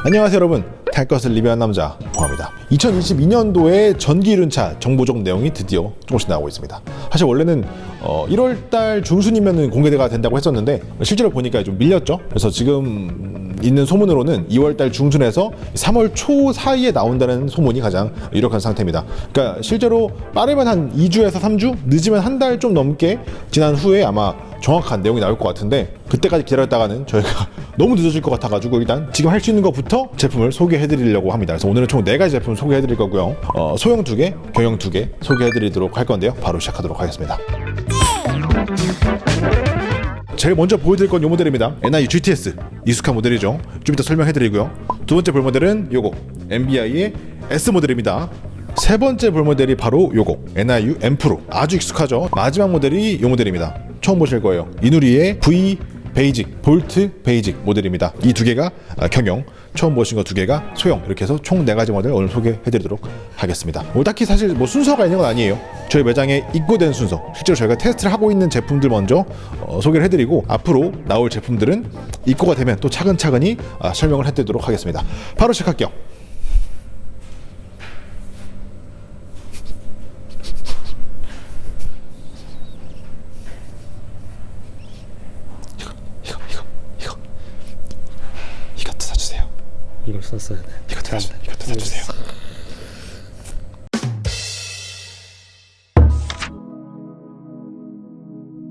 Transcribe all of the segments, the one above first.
안녕하세요 여러분, 탈 것을 리뷰한 남자 홍합니다. 2022년도에 전기이륜차 정보적 내용이 드디어 조금씩 나오고 있습니다. 사실 원래는 1월달 중순이면 공개가 된다고 했었는데 실제로 보니까 좀 밀렸죠. 그래서 지금 있는 소문으로는 2월달 중순에서 3월 초 사이에 나온다는 소문이 가장 유력한 상태입니다. 그러니까 실제로 빠르면 한 2주에서 3주, 늦으면 한 달 좀 넘게 지난 후에 아마 정확한 내용이 나올 것 같은데, 그때까지 기다렸다가는 저희가 너무 늦어질 것 같아가지고 일단 지금 할 수 있는 것부터 제품을 소개해드리려고 합니다. 그래서 오늘은 총 4가지 제품을 소개해드릴 거고요. 소형 2개, 경형 2개 소개해드리도록 할 건데요. 바로 시작하도록 하겠습니다. 제일 먼저 보여드릴 건 이 모델입니다. NIU GTS 익숙한 모델이죠. 좀 이따 설명해드리고요. 두 번째 볼 모델은 요거 MBI의 S 모델입니다. 세 번째 볼 모델이 바로 요거 NIU M 프로, 아주 익숙하죠. 마지막 모델이 이 모델입니다. 처음 보실 거예요. 이누리의 V 베이직, 볼트 베이직 모델입니다. 이 두 개가 경영, 처음 보신 거 두 개가 소형, 이렇게 해서 총 4가지 모델 오늘 소개해드리도록 하겠습니다. 딱히 사실 뭐 순서가 있는 건 아니에요. 저희 매장에 입고된 순서, 실제로 저희가 테스트를 하고 있는 제품들 먼저 소개를 해드리고, 앞으로 나올 제품들은 입고가 되면 또 차근차근히 설명을 해드리도록 하겠습니다. 바로 시작할게요. 이걸 썼어야 돼. 이것도 사주세요.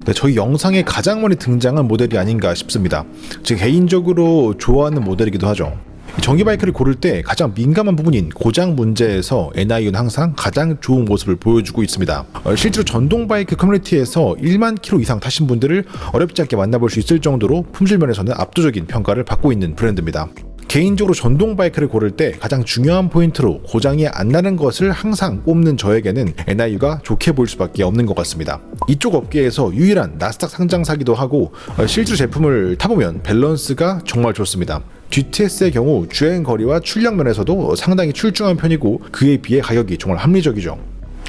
네, 저희 영상에 가장 많이 등장한 모델이 아닌가 싶습니다. 제가 개인적으로 좋아하는 모델이기도 하죠. 전기 바이크를 고를 때 가장 민감한 부분인 고장 문제에서 NIU는 항상 가장 좋은 모습을 보여주고 있습니다. 실제로 전동 바이크 커뮤니티에서 1만 킬로 이상 타신 분들을 어렵지 않게 만나볼 수 있을 정도로 품질 면에서는 압도적인 평가를 받고 있는 브랜드입니다. 개인적으로 전동 바이크를 고를 때 가장 중요한 포인트로 고장이 안 나는 것을 항상 꼽는 저에게는 NIU가 좋게 보일 수밖에 없는 것 같습니다. 이쪽 업계에서 유일한 나스닥 상장사기도 하고, 실제 제품을 타보면 밸런스가 정말 좋습니다. GTS의 경우 주행 거리와 출력 면에서도 상당히 출중한 편이고, 그에 비해 가격이 정말 합리적이죠.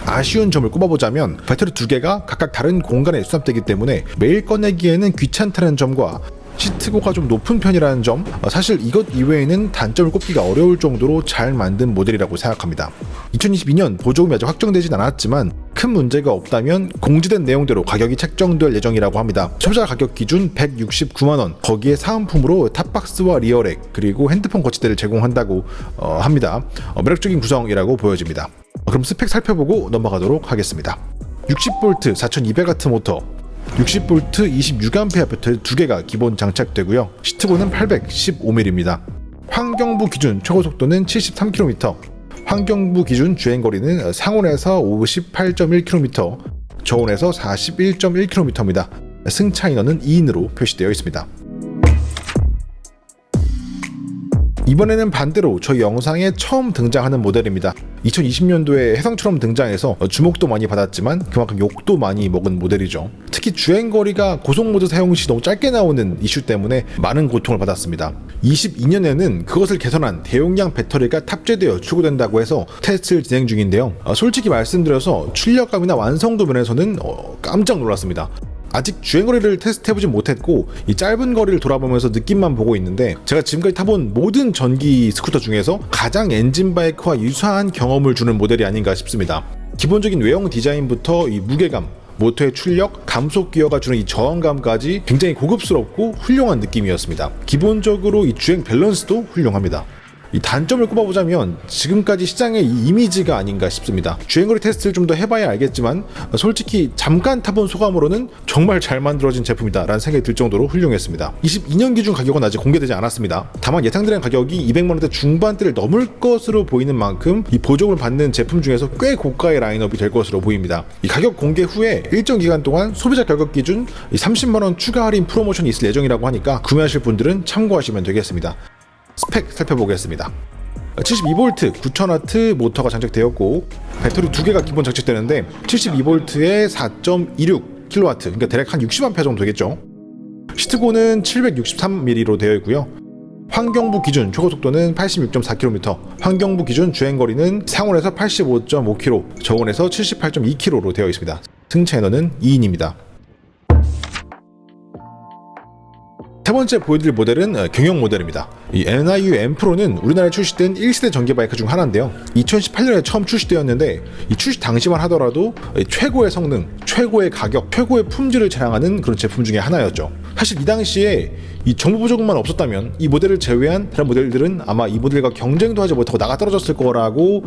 아쉬운 점을 꼽아보자면 배터리 2개가 각각 다른 공간에 수납되기 때문에 매일 꺼내기에는 귀찮다는 점과 시트고가 좀 높은 편이라는 점, 사실 이것 이외에는 단점을 꼽기가 어려울 정도로 잘 만든 모델이라고 생각합니다. 2022년 보조금이 아직 확정되진 않았지만 큰 문제가 없다면 공지된 내용대로 가격이 책정될 예정이라고 합니다. 소비자 가격 기준 169만원, 거기에 사은품으로 탑박스와 리어렉 그리고 핸드폰 거치대를 제공한다고 합니다. 매력적인 구성이라고 보여집니다. 그럼 스펙 살펴보고 넘어가도록 하겠습니다. 60V 4200W 모터, 60V 26A 배터리 2개가 기본 장착되고요. 시트고는 815mm입니다. 환경부 기준 최고 속도는 73km, 환경부 기준 주행거리는 상온에서 58.1km, 저온에서 41.1km입니다. 승차 인원은 2인으로 표시되어 있습니다. 이번에는 반대로 저희 영상에 처음 등장하는 모델입니다. 2020년도에 혜성처럼 등장해서 주목도 많이 받았지만 그만큼 욕도 많이 먹은 모델이죠. 특히 주행거리가 고속모드 사용 시 너무 짧게 나오는 이슈 때문에 많은 고통을 받았습니다. 22년에는 그것을 개선한 대용량 배터리가 탑재되어 출고된다고 해서 테스트를 진행 중인데요. 솔직히 말씀드려서 출력감이나 완성도 면에서는 깜짝 놀랐습니다. 아직 주행거리를 테스트해보진 못했고 이 짧은 거리를 돌아보면서 느낌만 보고 있는데, 제가 지금까지 타본 모든 전기 스쿠터 중에서 가장 엔진 바이크와 유사한 경험을 주는 모델이 아닌가 싶습니다. 기본적인 외형 디자인부터 이 무게감, 모터의 출력, 감속 기어가 주는 이 저항감까지 굉장히 고급스럽고 훌륭한 느낌이었습니다. 기본적으로 이 주행 밸런스도 훌륭합니다. 이 단점을 꼽아보자면 지금까지 시장의 이 이미지가 아닌가 싶습니다. 주행거리 테스트를 좀 더 해봐야 알겠지만 솔직히 잠깐 타본 소감으로는 정말 잘 만들어진 제품이다 라는 생각이 들 정도로 훌륭했습니다. 22년 기준 가격은 아직 공개되지 않았습니다. 다만 예상되는 가격이 200만원대 중반대를 넘을 것으로 보이는 만큼 이 보조금을 받는 제품 중에서 꽤 고가의 라인업이 될 것으로 보입니다. 이 가격 공개 후에 일정 기간 동안 소비자 가격 기준 30만원 추가 할인 프로모션이 있을 예정이라고 하니까 구매하실 분들은 참고하시면 되겠습니다. 스펙 살펴보겠습니다. 72V 9000W 모터가 장착되었고 배터리 2개가 기본 장착되는데 72V에 4.26kW, 그러니까 대략 한 60A 정도 되겠죠. 시트고는 763mm로 되어 있고요. 환경부 기준 최고 속도는 86.4km, 환경부 기준 주행거리는 상온에서 85.5km, 저온에서 78.2km로 되어 있습니다. 승차 인원은 2인입니다. 세 번째 보여드릴 모델은 경영 모델입니다. 이 NIU M 프로는 우리나라에 출시된 1세대 전기 바이크 중 하나인데요. 2018년에 처음 출시되었는데 이 출시 당시만 하더라도 최고의 성능, 최고의 가격, 최고의 품질을 자랑하는 그런 제품 중에 하나였죠. 사실 이 당시에 이 정부 보조금만 없었다면 이 모델을 제외한 다른 모델들은 아마 이 모델과 경쟁도 하지 못하고 나가 떨어졌을 거라고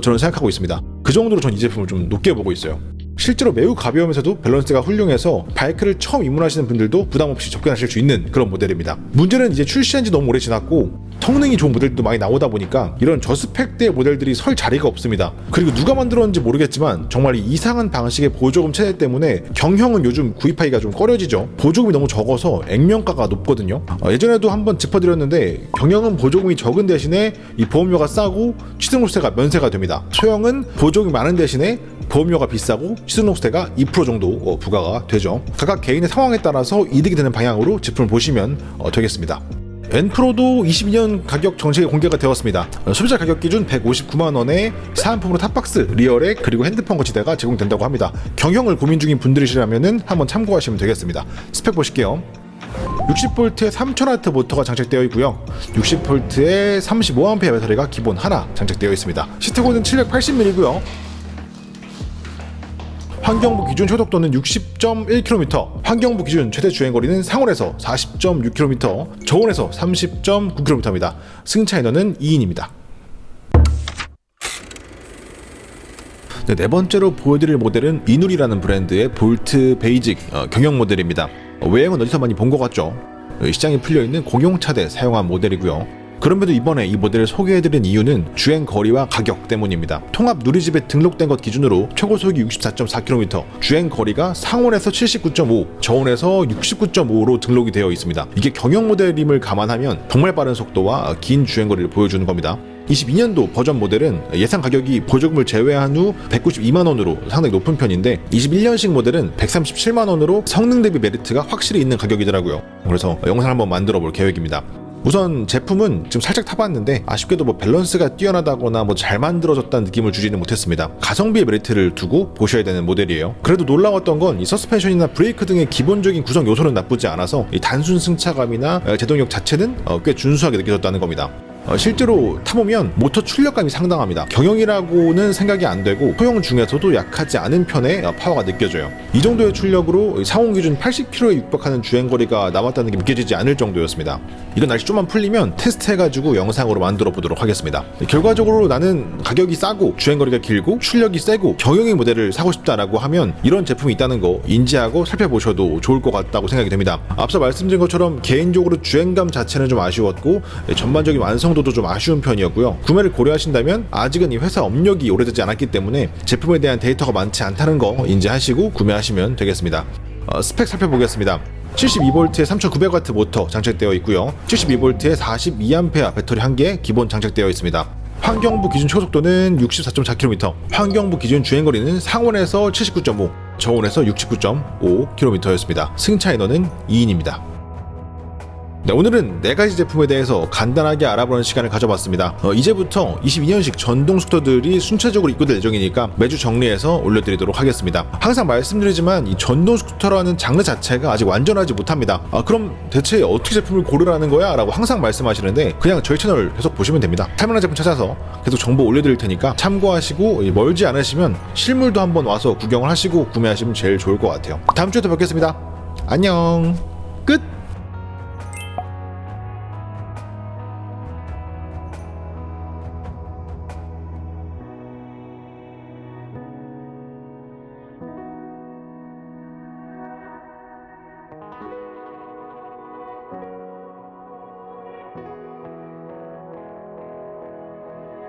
저는 생각하고 있습니다. 그 정도로 전 이 제품을 좀 높게 보고 있어요. 실제로 매우 가벼우면서도 밸런스가 훌륭해서 바이크를 처음 입문하시는 분들도 부담없이 접근하실 수 있는 그런 모델입니다. 문제는 이제 출시한 지 너무 오래 지났고 성능이 좋은 모델도 많이 나오다 보니까 이런 저스펙대의 모델들이 설 자리가 없습니다. 그리고 누가 만들었는지 모르겠지만 정말 이상한 방식의 보조금 체제 때문에 경형은 요즘 구입하기가 좀 꺼려지죠. 보조금이 너무 적어서 액면가가 높거든요. 예전에도 한번 짚어드렸는데 경형은 보조금이 적은 대신에 이 보험료가 싸고 취등록세가 면세가 됩니다. 소형은 보조금이 많은 대신에 보험료가 비싸고 취등록세가 2% 정도 부과가 되죠. 각각 개인의 상황에 따라서 이득이 되는 방향으로 제품을 보시면 되겠습니다. N프로도 22년 가격 정책이 공개가 되었습니다. 소비자 가격 기준 159만원에 사은품으로 탑박스, 리어렉 그리고 핸드폰 거치대가 제공된다고 합니다. 경형을 고민 중인 분들이시라면 한번 참고하시면 되겠습니다. 스펙 보실게요. 60V에 3000W 모터가 장착되어 있고요. 60V에 35A 배터리가 기본 하나 장착되어 있습니다. 시트고는 780mm이고요. 환경부 기준 초속도는 60.1km, 환경부 기준 최대 주행거리는 상온에서 40.6km, 저온에서 30.9km입니다. 승차 인원은 2인입니다. 네 번째로 보여드릴 모델은 이누리라는 브랜드의 볼트 베이직 경영 모델입니다. 외형은 어디서 많이 본 것 같죠? 시장에 풀려있는 공용차대 사용한 모델이고요. 그럼에도 이번에 이 모델을 소개해드린 이유는 주행 거리와 가격 때문입니다. 통합 누리집에 등록된 것 기준으로 최고속이 64.4km, 주행 거리가 상온에서 79.5, 저온에서 69.5로 등록이 되어 있습니다. 이게 경영 모델임을 감안하면 정말 빠른 속도와 긴 주행 거리를 보여주는 겁니다. 22년도 버전 모델은 예상 가격이 보조금을 제외한 후 192만원으로 상당히 높은 편인데 21년식 모델은 137만원으로 성능 대비 메리트가 확실히 있는 가격이더라고요. 그래서 영상을 한번 만들어 볼 계획입니다. 우선 제품은 지금 살짝 타봤는데 아쉽게도 밸런스가 뛰어나다거나 잘 만들어졌다는 느낌을 주지는 못했습니다. 가성비의 메리트를 두고 보셔야 되는 모델이에요. 그래도 놀라웠던 건 이 서스펜션이나 브레이크 등의 기본적인 구성 요소는 나쁘지 않아서 이 단순 승차감이나 제동력 자체는 꽤 준수하게 느껴졌다는 겁니다. 실제로 타보면 모터 출력감이 상당합니다. 경영이라고는 생각이 안 되고 소형 중에서도 약하지 않은 편의 파워가 느껴져요. 이 정도의 출력으로 상온 기준 80km에 육박하는 주행거리가 남았다는 게 느껴지지 않을 정도였습니다. 이건 날씨 좀만 풀리면 테스트해가지고 영상으로 만들어 보도록 하겠습니다. 결과적으로 나는 가격이 싸고 주행거리가 길고 출력이 세고 경영의 모델을 사고 싶다라고 하면 이런 제품이 있다는 거 인지하고 살펴보셔도 좋을 것 같다고 생각이 됩니다. 앞서 말씀드린 것처럼 개인적으로 주행감 자체는 좀 아쉬웠고 전반적인 완성도도 좀 아쉬운 편이었고요. 구매를 고려하신다면 아직은 이 회사 업력이 오래되지 않았기 때문에 제품에 대한 데이터가 많지 않다는 거 인지하시고 구매하시면 되겠습니다. 스펙 살펴보겠습니다. 72V에 3900W 모터 장착되어 있고요. 72V에 42A 배터리 1개 기본 장착되어 있습니다. 환경부 기준 초속도는 64.4km, 환경부 기준 주행거리는 상온에서 79.5, 저온에서 69.5km였습니다. 승차 인원은 2인입니다. 네, 오늘은 4가지 제품에 대해서 간단하게 알아보는 시간을 가져봤습니다. 이제부터 22년식 전동 스쿠터들이 순차적으로 입고될 예정이니까 매주 정리해서 올려드리도록 하겠습니다. 항상 말씀드리지만 이 전동 스쿠터라는 장르 자체가 아직 완전하지 못합니다. 그럼 대체 어떻게 제품을 고르라는 거야? 라고 항상 말씀하시는데 그냥 저희 채널 계속 보시면 됩니다. 할만한 제품 찾아서 계속 정보 올려드릴 테니까 참고하시고 멀지 않으시면 실물도 한번 와서 구경을 하시고 구매하시면 제일 좋을 것 같아요. 다음 주에 또 뵙겠습니다. 안녕.